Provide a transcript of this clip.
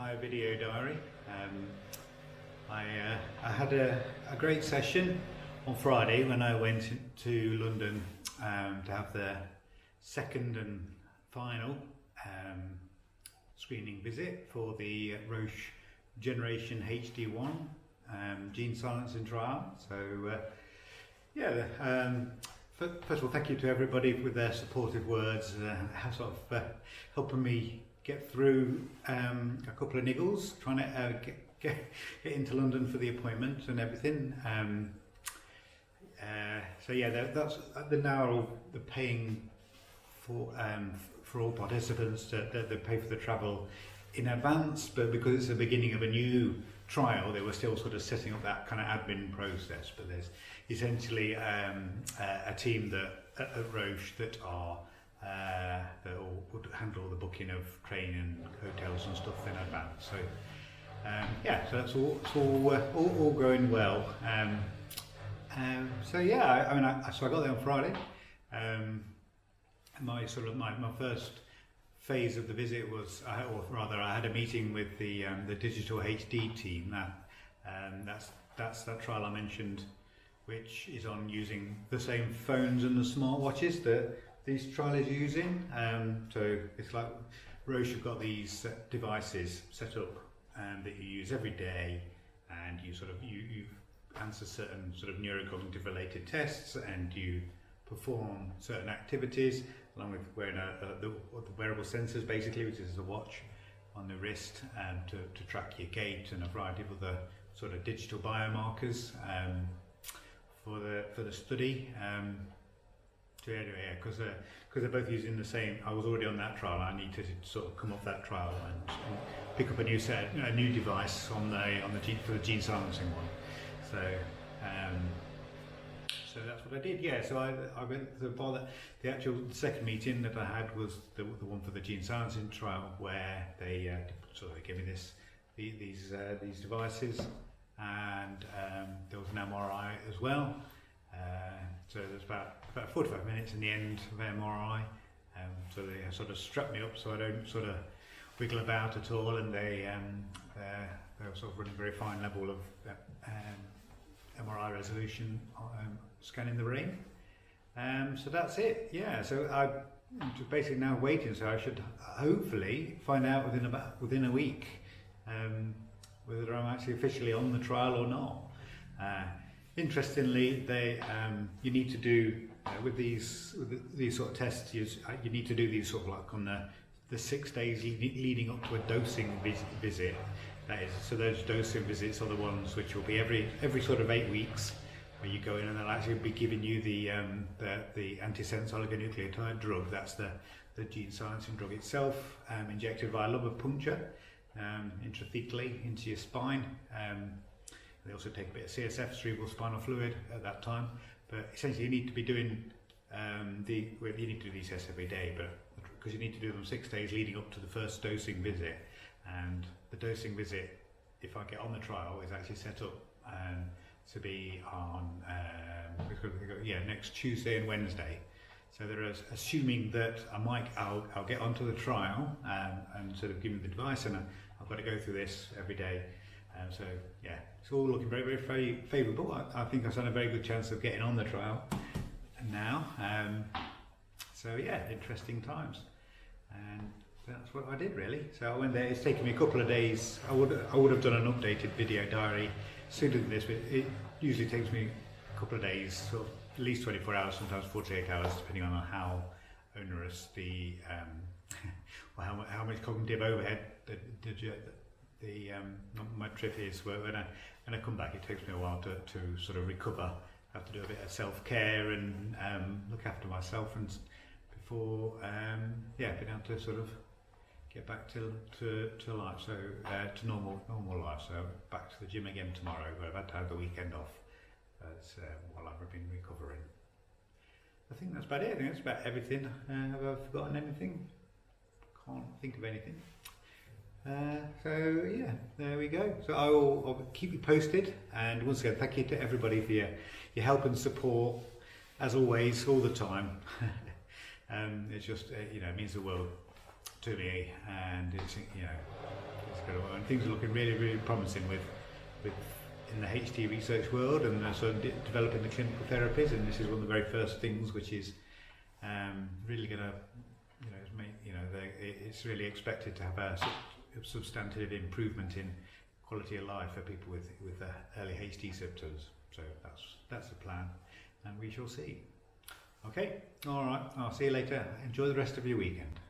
Hi, Video Diary. I had a great session on Friday when I went to London to have the second and final screening visit for the Roche Generation HD1 gene silencing trial. So first of all, thank you to everybody with their supportive words, sort of helping me get through a couple of niggles, trying to get into London for the appointment and everything. So yeah, that's now the paying for all participants that they pay for the travel in advance, but because it's the beginning of a new trial, they were still sort of setting up that kind of admin process. But there's essentially a team at Roche that would handle the booking of train and hotels and stuff in advance. So so that's all going well. So yeah, I got there on Friday. My first phase of the visit was, I had a meeting with the digital HD team. That's that trial I mentioned, which is on using the same phones and the smartwatches that this trial is using. So it's like Roche have got these devices set up that you use every day, and you answer certain sort of neurocognitive related tests, and you perform certain activities along with wearing the wearable sensors, basically, which is a watch on the wrist, to track your gait and a variety of other sort of digital biomarkers for the study. So anyway, because they're both using the same. I was already on that trial. I need to sort of come off that trial and pick up a new device for the gene silencing one. So that's what I did. Yeah. So I went the actual second meeting that I had was the one for the gene silencing trial, where they gave me these devices, and there was an MRI as well. So there's about 45 minutes in the end of MRI. So they sort of strap me up so I don't sort of wiggle about at all, and they're sort of running a very fine level of MRI resolution, scanning the brain. So that's it. Yeah. So I'm just basically now waiting. So I should hopefully find out within a week whether I'm actually officially on the trial or not. Interestingly, you need to do with these sort of tests. You need to do these sort of like on the 6 days leading up to a dosing visit. That is, so those dosing visits are the ones which will be every sort of 8 weeks, where you go in and they'll actually be giving you the antisense oligonucleotide drug. That's the gene silencing drug itself, injected via lumbar puncture, intrathecally into your spine. They also take a bit of CSF, cerebral spinal fluid, at that time. But essentially, you need to be doing you need to do these tests every day, but because you need to do them 6 days leading up to the first dosing visit. And the dosing visit, if I get on the trial, is actually set up to be on next Tuesday and Wednesday. So they're assuming that I'll get onto the trial and sort of give me the device, and I've got to go through this every day. So yeah, it's all looking very, very favourable. I think I stand a very good chance of getting on the trial now. So yeah, interesting times, and that's what I did really. So I went there. It's taken me a couple of days. I would have done an updated video diary sooner than this, but it usually takes me a couple of days, sort of at least 24 hours, sometimes 48 hours, depending on how onerous the or how much cognitive overhead my trip is. When I come back, it takes me a while to sort of recover. I have to do a bit of self-care and look after myself, and before being able to sort of get back to life, so to normal life. So back to the gym again tomorrow, where I've had to have the weekend off while I've been recovering. I think that's about it. I think that's about everything. Have I forgotten anything? Can't think of anything. So yeah, there we go. So I'll keep you posted, and once again, thank you to everybody for your help and support, as always, all the time. It's just it means the world to me, and it's incredible. And things are looking really, really promising with in the HD research world, and sort of developing the clinical therapies. And this is one of the very first things which is really going to, it's really expected to have a substantive improvement in quality of life for people with early HD symptoms. So that's the plan, and we shall see. Okay, all right. I'll see you later. Enjoy the rest of your weekend.